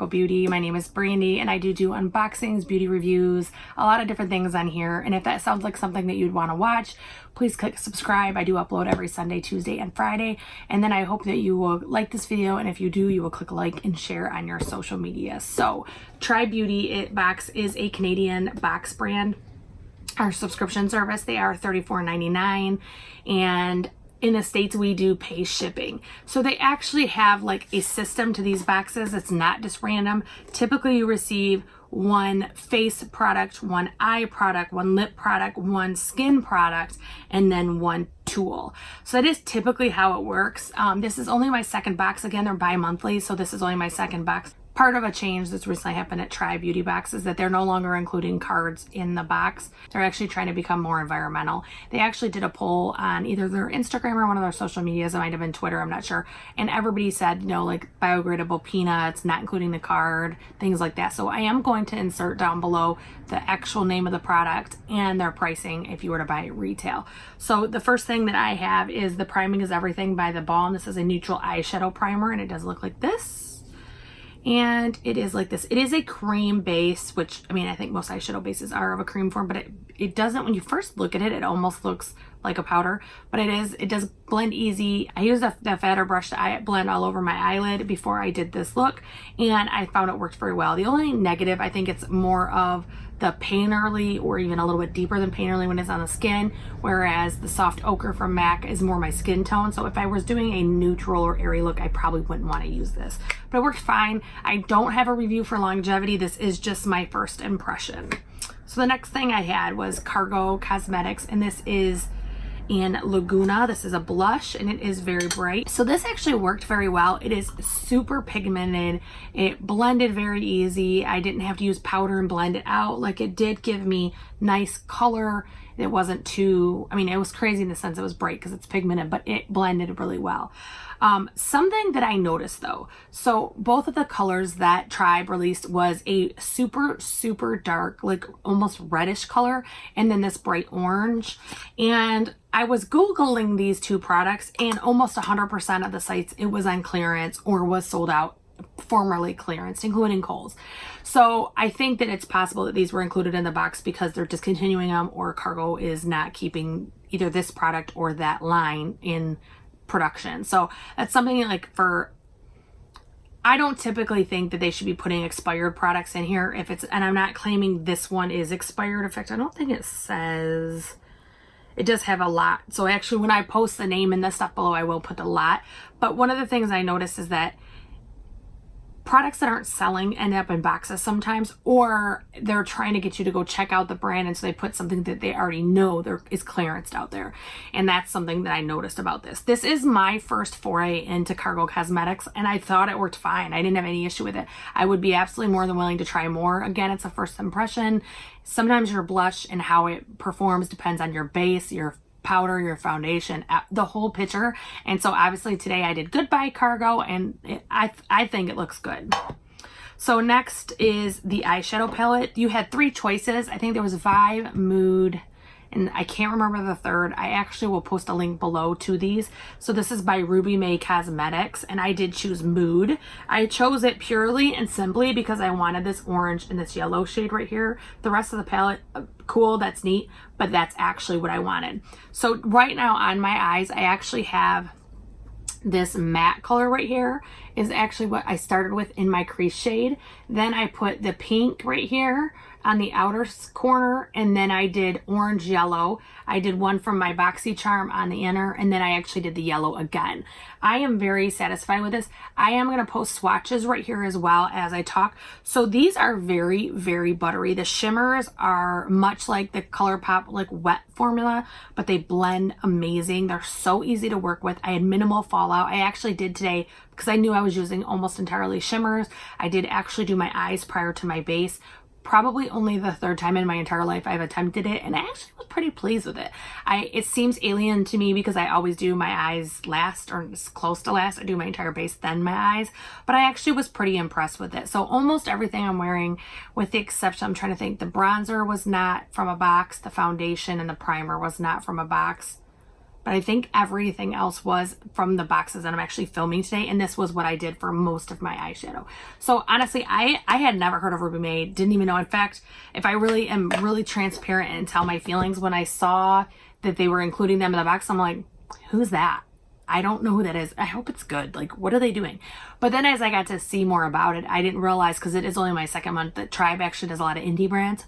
Sparkle Beauty. My name is Brandy and I do unboxings, beauty reviews, a lot of different things on here. And if that sounds like something that you'd want to watch, please click subscribe. I do upload every Sunday, Tuesday, and Friday. And then I hope that you will like this video. And if you do, you will click like and share on your social media. So Try Beauty Box is a Canadian box brand. Our subscription service, they are $34.99, and in the States we do pay shipping. So they actually have like a system to these boxes. It's not just random. Typically you receive one face product, one eye product, one lip product, one skin product, and then one tool. So that is typically how it works. This is only my second box. Again, they're bi-monthly, so this is only my second box. Part of a change that's recently happened at Try Beauty Box is that they're no longer including cards in the box. They're actually trying to become more environmental. They actually did a poll on either their Instagram or one of their social medias. It might have been Twitter, I'm not sure. And everybody said, you know, like biodegradable peanuts, not including the card, things like that. So I am going to insert down below the actual name of the product and their pricing if you were to buy it retail. So the first thing that I have is the Priming is Everything by theBalm. This is a neutral eyeshadow primer and it does look like this. And it is like this. It is a cream base, which, I mean, I think most eyeshadow bases are of a cream form, but it doesn't, when you first look at it, it almost looks like a powder, but it does blend easy. I used the fatter brush to blend all over my eyelid before I did this look, and I found it worked very well. The only negative, I think it's more of the painterly, or even a little bit deeper than painterly when it's on the skin, whereas the soft ochre from MAC is more my skin tone. So if I was doing a neutral or airy look, I probably wouldn't want to use this, but it works fine. I don't have a review for longevity. This is just my first impression. So the next thing I had was CAS Cosmetics, and this is in Laguna. This is a blush and it is very bright. So this actually worked very well. It is super pigmented. It blended very easy. I didn't have to use powder and blend it out. Like, it did give me nice color. It wasn't too, I mean, it was crazy in the sense it was bright because it's pigmented, but it blended really well. Something that I noticed though, so both of the colors that Tribe released was a super dark, like almost reddish color, and then this bright orange. And I was Googling these two products, and almost 100% of the sites it was on clearance or was sold out, formerly clearance, including Kohl's. So I think that it's possible that these were included in the box because they're discontinuing them, or Cargo is not keeping either this product or that line in production. So that's something like I don't typically think that they should be putting expired products in here if it's, and I'm not claiming this one is expired. In fact, I don't think it says. It does have a lot. So actually when I post the name and the stuff below, I will put the lot. But one of the things I noticed is that products that aren't selling end up in boxes sometimes, or they're trying to get you to go check out the brand, and so they put something that they already know there is clearanced out there. And that's something that I noticed about this. This is my first foray into CAS Cosmetics, and I thought it worked fine. I didn't have any issue with it. I would be absolutely more than willing to try more. Again, it's a first impression. Sometimes your blush and how it performs depends on your base, your powder, your foundation, the whole picture. And so obviously today I did Goodbye Cargo, and I think it looks good. So next is the eyeshadow palette. You had three choices. I think there was Vibe, Mood, and I can't remember the third. I actually will post a link below to these. So this is by Ruby May Cosmetics, and I did choose Mood. I chose it purely and simply because I wanted this orange and this yellow shade right here. The rest of the palette, cool, that's neat, but that's actually what I wanted. So right now on my eyes, I actually have this matte color right here is actually what I started with in my crease shade. Then I put the pink right here on the outer corner, and then I did orange yellow. I did one from my BoxyCharm on the inner, and then I actually did the yellow again. I am very satisfied with this. I am going to post swatches right here as well as I talk. So these are very buttery. The shimmers are much like the ColourPop like wet formula, but they blend amazing. They're so easy to work with. I had minimal fallout. I actually did today because I knew I was using almost entirely shimmers. I did actually do my eyes prior to my base. Probably only the third time in my entire life I've attempted it, and I actually was pretty pleased with it. It seems alien to me because I always do my eyes last, or as close to last. I do my entire base, then my eyes, but I actually was pretty impressed with it. So almost everything I'm wearing, with the exception, I'm trying to think, the bronzer was not from a box, the foundation and the primer was not from a box. but I think everything else was from the boxes that I'm actually filming today, and this was what I did for most of my eyeshadow. So honestly, I had never heard of Ruby May, didn't even know. In fact, if I really am really transparent and tell my feelings, when I saw that they were including them in the box, I'm like, who's that? I don't know who that is. I hope it's good. Like, what are they doing? But then as I got to see more about it, I didn't realize, because it is only my second month, that Tribe actually does a lot of indie brands,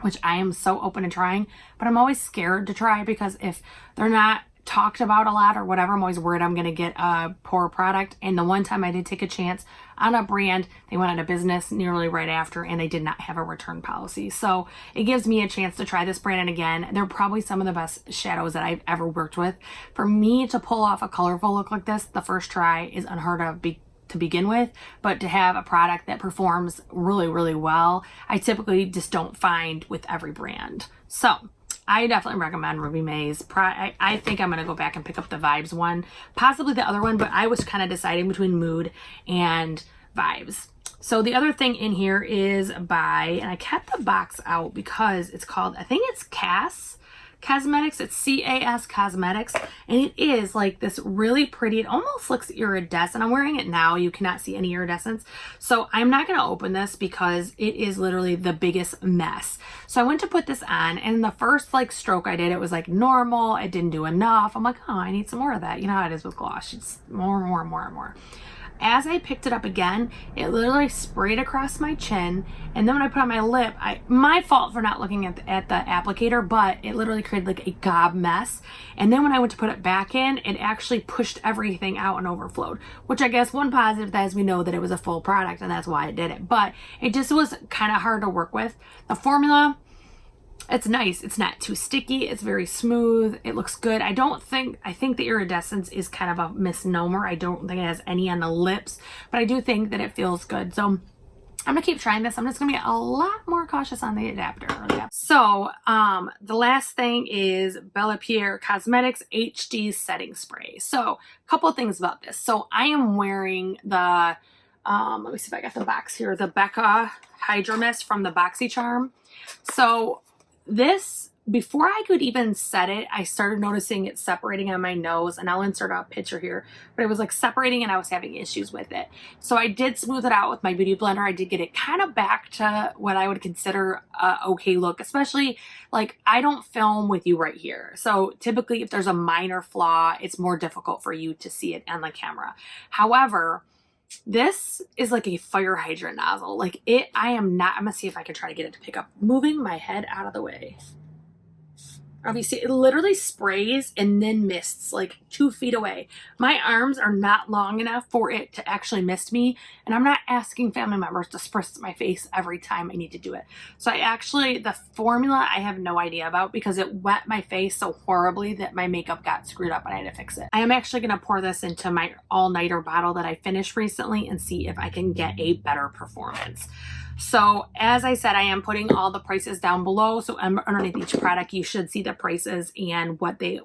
which I am so open to trying, but I'm always scared to try, because if they're not talked about a lot or whatever, I'm always worried I'm going to get a poor product. And the one time I did take a chance on a brand, they went out of business nearly right after, and they did not have a return policy. So it gives me a chance to try this brand. And again, they're probably some of the best shadows that I've ever worked with. For me to pull off a colorful look like this, the first try is unheard of to begin with, but to have a product that performs really, really well, I typically just don't find with every brand. So I definitely recommend Ruby May's. I think I'm going to go back and pick up the Vibes one, possibly the other one, but I was kind of deciding between Mood and Vibes. So the other thing in here is by, and I kept the box out because it's called, I think it's CAS Cosmetics. It's CAS Cosmetics, and it is like this really pretty, it almost looks iridescent. I'm wearing it now. You cannot see any iridescence. So I'm not going to open this because it is literally the biggest mess. So I went to put this on, and the first like stroke I did, it was like normal. It didn't do enough. I'm like, oh, I need some more of that. You know how it is with gloss. It's more and more and more and more. As I picked it up again, it literally sprayed across my chin, and then when I put on my lip, my fault for not looking at the applicator, but it literally created like a gob mess. And then when I went to put it back in, it actually pushed everything out and overflowed, which I guess one positive, that is we know that it was a full product, and that's why it did it. But it just was kind of hard to work with. The formula, it's nice. It's not too sticky. It's very smooth. It looks good. I think the iridescence is kind of a misnomer. I don't think it has any on the lips, but I do think that it feels good. So I'm going to keep trying this. I'm just going to be a lot more cautious on the adapter. So the last thing is Bellapierre Cosmetics HD Setting Spray. So a couple of things about this. So I am wearing the, let me see if I got the box here, the Becca Hydro Mist from the BoxyCharm. So this, before I could even set it, I started noticing it separating on my nose, and I'll insert a picture here, but it was like separating and I was having issues with it. So I did smooth it out with my beauty blender. I did get it kind of back to what I would consider a okay look, especially like I don't film with you right here. So typically if there's a minor flaw, it's more difficult for you to see it on the camera. However, this is like a fire hydrant nozzle. Like I'm gonna see if I can try to get it to pick up. Moving my head out of the way. Obviously, it literally sprays and then mists like 2 feet away. My arms are not long enough for it to actually mist me, and I'm not asking family members to spritz my face every time I need to do it. So the formula I have no idea about, because it wet my face so horribly that my makeup got screwed up and I had to fix it. I am actually going to pour this into my all-nighter bottle that I finished recently and see if I can get a better performance. So as I said, I am putting all the prices down below. So underneath each product, you should see the prices and what they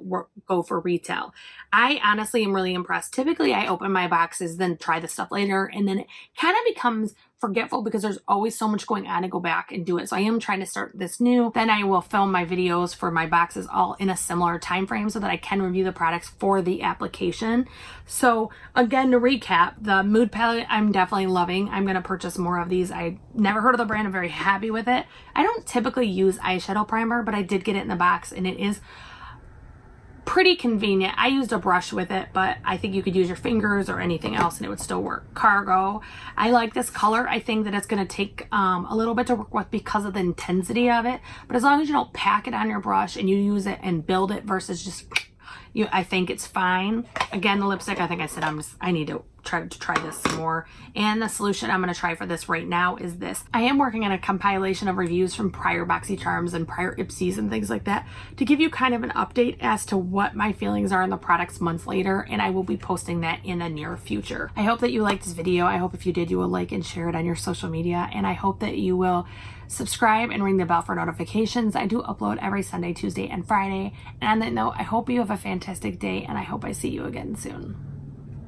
go for retail. I honestly am really impressed. Typically, I open my boxes, then try the stuff later, and then it kind of becomes forgetful because there's always so much going on to go back and do it. So I am trying to start this new. Then I will film my videos for my boxes all in a similar time frame so that I can review the products for the application. So again, to recap, the Mood Palette I'm definitely loving. I'm going to purchase more of these. I never heard of the brand. I'm very happy with it. I don't typically use eyeshadow primer, but I did get it in the box, and it is pretty convenient. I used a brush with it, but I think you could use your fingers or anything else and it would still work. Cargo. I like this color. I think that it's going to take a little bit to work with because of the intensity of it, but as long as you don't pack it on your brush and you use it and build it versus just I think it's fine. Again, the lipstick, I think I said I need to try this some more. And the solution I'm going to try for this right now is this. I am working on a compilation of reviews from prior BoxyCharms and prior Ipsys and things like that to give you kind of an update as to what my feelings are on the products months later, and I will be posting that in the near future. I hope that you liked this video. I hope if you did, you will like and share it on your social media, and I hope that you will subscribe and ring the bell for notifications. I do upload every Sunday, Tuesday, and Friday. And on that note, I hope you have a fantastic day, and I hope I see you again soon.